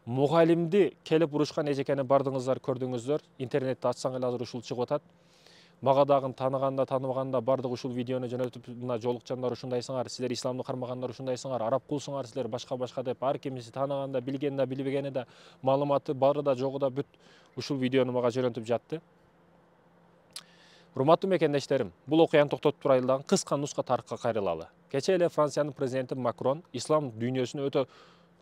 Muгалимди келип урушкан эжекени бардыңыздар, көрдүңүздөр. Интернетте ачсаң эле азыр ушул чыгып атат. Мага дагы тааныганда, тааныбаганда бардык ушул видеону жөнөтүп, мына жолукчандар ушундайсыңар, силер исламды кармагандар ушундайсыңар, араб кулсуңар силер, башка деп ар кимиси тааныганда, билгени да, билбегени да, маалыматы бары да, жогу да бүт ушул видеону мага жөнөтүп жатты. Урматтуу мекендештерим, бул окуяны токтотуп турайлы дагы кыска нуска тарыхка кайрылалы. Кече эле Франциянын президенти Макрон ислам дүйнөсүнө өтө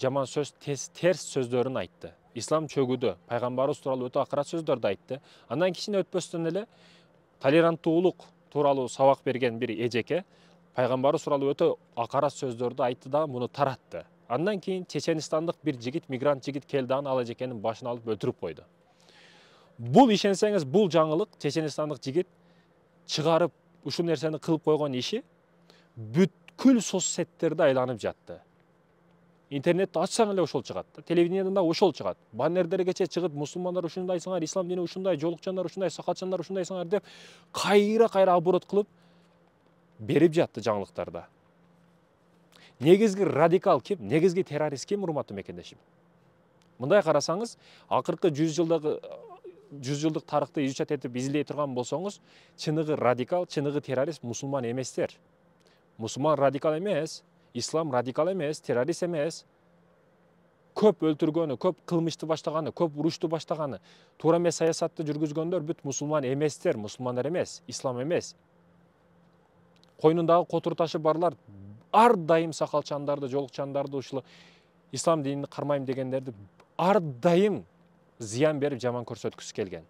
жаман сөз, терс сөздөрүн айтты. Ислам чөгүүдө, пайгамбарыбыз тууралуу өтө акырат сөздөрдү айтты. Андан кичине өтпөстөн эле толеранттуулук тууралуу сабак берген бир эжеке пайгамбарыбыз тууралуу өтө акарат сөздөрдү айтты да муну таратты. Андан кийин чеченистандык бир жигит, мигрант жигит келди, ал эжекенин башын алып өлтүрүп койду. Бул ишенсеңиз, бул жаңылык чеченистандык жигит чыгарып ушул нерсени кылып койгон иши бүткүл соцсеттерде айланып жатты. Интернетти ачсаң эле ошол чыгат. Телевидениеден да ошол чыгат. Баннердергече чыгып, мусулмандар ушундайсыңар, ислам дини ушундай, жолукчандар ушундай, сакалчандар ушундайсыңар деп кайра оборот кылып берип жатты жаңылыктарда. Негизги радикал ким? Негизги террорист ким, урматтуу мекендешим? Мындай карасаңыз, акыркы 100 жылдык тарыхты изучат этип изилдей турган болсоңуз, чыныгы радикал, чыныгы террорист мусулман эместер. Мусулман радикал эмес, ислам радикал эмес, террорист эмес. Көп өлтүргөнү, көп кылмышты баштаганы, көп урушту баштаганы, туура эмес саясатты жүргүзгөндөр бүт мусулман эместер, мусулмандар эмес, ислам эмес. Койнундагы котур ташы барлар ар дайым сакалчандарды, жолукчандарды, ушул ислам динин кармайм дегендерди ар дайым зыян берип жаман көрсөткүсү келген.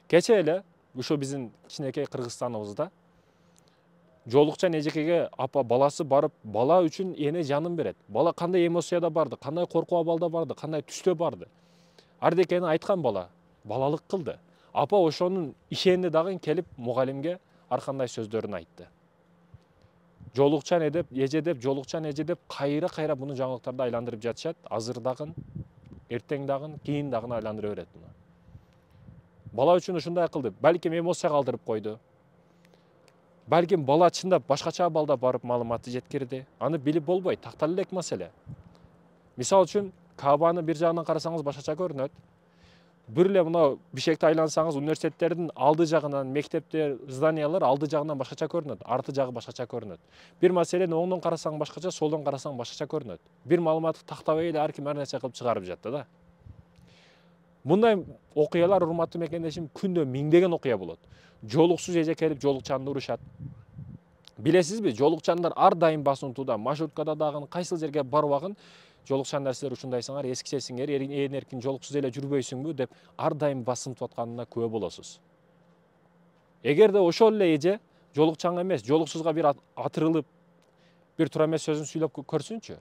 Кече эле ушул биздин кичинекей Кыргызстаныбызда жолукчан эжекеге апа баласы барып, бала үчүн эне жанын берет. Бала кандай эмоцияда барды, кандай коркуу абалда барды, кандай түстө барды. Ардекени айткан бала, балалык кылды. Апа ошонун ишенди дагы келип мугалимге ар кандай сөздөрүн айтты. Жолукчан эже деп, жолукчан эже деп кайра буну жаңылыктарда айландырып жатышат. Азыр дагы, эртең дагы, кийин дагы айландыра берет буну. Бала үчүн ушундай кылды. Балким эмоция калтырып койду. Балким бала чындап башкача абалда барып маалыматты жеткирди. Аны билип болбойт, тактала элек маселе. Мисал үчүн, Каабаны бир жагынан карасаңыз башкача көрүнөт. Бир эле мына Бишкекте айлансаңыз, университеттердин алды жагынан, мектептер, зданиялар алды жагынан башкача көрүнөт, арты жагы башкача көрүнөт. Бир маселени оңдон карасаң башкача, солдон карасаң башкача көрүнөт. Бир маалыматты тактабай эле ар ким ар нерсе кылып чыгарып жатты да. Мындай окуялар, урматтуу мекендешим, күндө миңдеген окуя болот. Жолуксуз эже келип жолукчанды урушат. Билесизби, жолукчандар ар дайым басынтууда, маршруткада дагы кайсыл жерге барбагын, жолукчандар силер ушундайсыңар, эскичесиңер, ээн эркин жолуксуз эле жүрбөйсүңбү деп ар дайым басынтып атканына күбө болосуз. Эгерде ошол эле эже жолукчанга эмес, жолуксузга бир атырылып, бир туура эмес сөзүн сүйлөп көрсүнчү.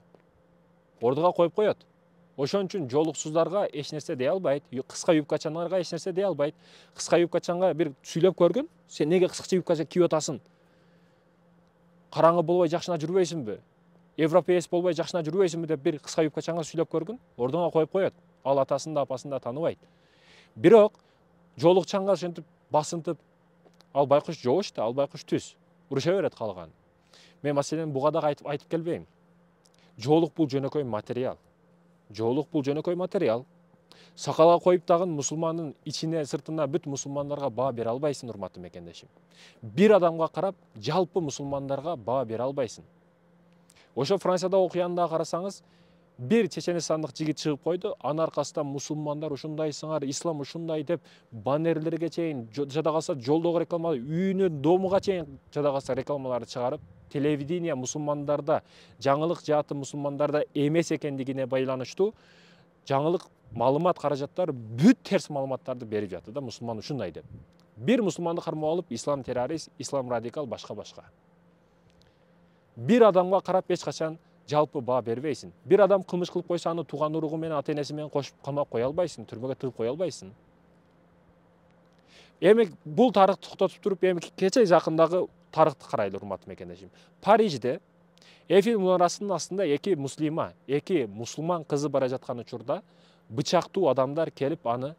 Ордуга коюп коет. Ошон үчүн жолуксуздарга эч нерсе дей албайт, кыска юбкачандарга эч нерсе дей албайт. Кыска юбкачанга бир сүйлөп көргүн, сен неге кыскача юбкача кийип атасың? Караңгы болбой жакшына жүрбөйсүңбү? Европеец болбой жакшына жүрбөйсүңбү деп бир кыска юбкачанга сүйлөп көргүн, ордуңа коюп коет. Ал атасын да апасын да тааныбайт. Бирок жолукчанга ошентип басынтып, ал байкуш жоож да, ал байкуш түз. Уруша берет калган. Мен маселени буга дагы айтып келбейм. Жоолук бул жөнөкөй материал. Жоолук бул жөнөкөй материал. Сакалга коюп дагы мусулмандын ичине, сыртына бүт мусулмандарга баа бере албайсың, урматтуу мекендешим. Бир адамга карап, жалпы мусулмандарга баа бере албайсың. Ошо Францияда окуянда карасаңыз, бир чеченистандык жигит чыгып койду, анын аркасында мусулмандар ушундайсыңар, ислам ушундай деп баннерлерге чейин, жада калса жолдогу реклама, үйүнө, домуга чейин жада калса рекламаларды чыгарып, телевидение мусулмандарда, жаңылык жааты мусулмандарда эмес экендигине байланыштуу жаңылык маалымат каражаттары бүт терс маалыматтарды берип жатты да, мусулман ушундай деп. Бир мусулманды кармап алып, ислам террорист, ислам радикал, башка. Бир адамга карап эч качан жалпы баа бербейсиң. Бир адам кылмыш кылып койсо, аны тууган уругу менен, ата энеси менен кошуп камап кое албайсың, түрмөгө тыгып кое албайсың. Эми бул тарыхты токтотуп туруп, эми кече жакындагы тарыхты карайлы, урматтуу мекендешим. Парижде Эйфель мунарасынын астында эки мусулман кызы бара жаткан учурда бычактуу адамдар келип аны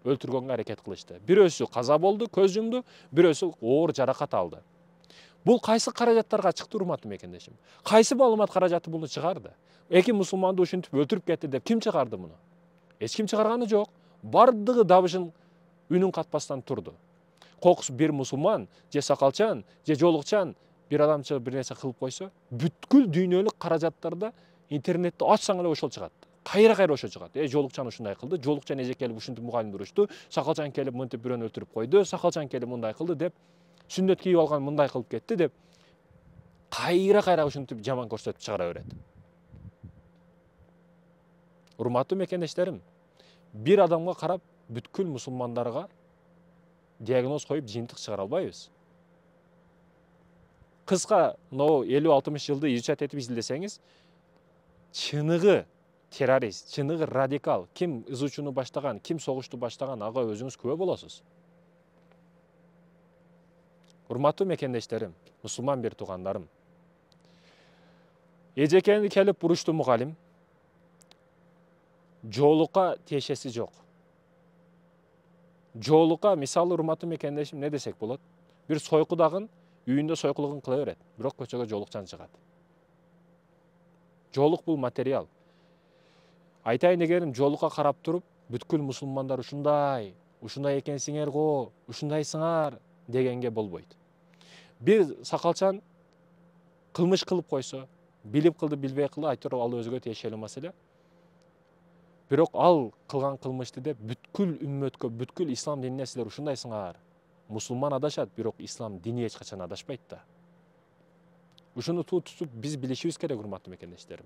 өлтүргөнгө аракет кылышты. Бирөөсү каза болду, көз жумду, бирөөсү оор жаракат алды. Бул кайсы каражаттарга чыкты, урматтуу мекендешим? Кайсы маалымат каражаты буну чыгарды? Эки мусулманды ушинтип өлтүрүп кетти деп ким чыгарды муну? Эч ким чыгарганы жок. Бардыгы дабышын үнүн катпастан турду. Кокус бир мусулман, же сакалчан, же жолукчан бир адамча бир нерсе кылып койсо, бүткүл дүйнөлүк каражаттарда интернетти ачсаң эле ошол чыгат. Кайра ошо чыгат. Жолукчан ушундай кылды, жолукчан эже келип ушинтип мугалимди урушту, сакалчан келип мынтип бирөөнү өлтүрүп койду, сакалчан келип мындай кылды деп, сүннөт кийип алган мындай кылып кетти деп, кайра ушинтип жаман көрсөтүп чыгара берет. Урматтуу мекендештерим, бир адамга карап бүткүл мусулмандарга диагноз коюп жыйынтык чыгара албайбыз. Кыска мынау 50-60 жылды изучать этип изилдесеңиз, чыныгы террорист, чыныгы радикал, ким ызуучуну баштаган, ким согушту баштаган, ага өзүңүз күбө болосуз. Урматтуу мекендештерим, мусулман бир туугандарым. Эжекени келип урушту мугалим, жоолукка тиешеси жок. Жоолукка, мисалы, урматтуу мекендешим, не десек болот? Бир сойкудагын үйүндө сойкулугун кыла берет, бирок көчөгө жоолукчан чыгат. Жоолук бул материал. Айтайын дегеним, жоолукка карап туруп, бүткүл мусулмандар ушундай экенсиңер го, ушундайсыңар дегенге болбойт. Бир сакалчан кылмыш кылып койсо, билип кылды, билбей кылды, айтор ал өзгө тиешелүү маселе. Бирок ал кылган кылмышты деп бүткүл үммөткө, бүткүл ислам динине силер ушундайсыңар. Мусулман адашат, бирок ислам дини эч качан адашпайт да. Ушуну тутуп биз билишибиз керек, урматтуу мекендештерим.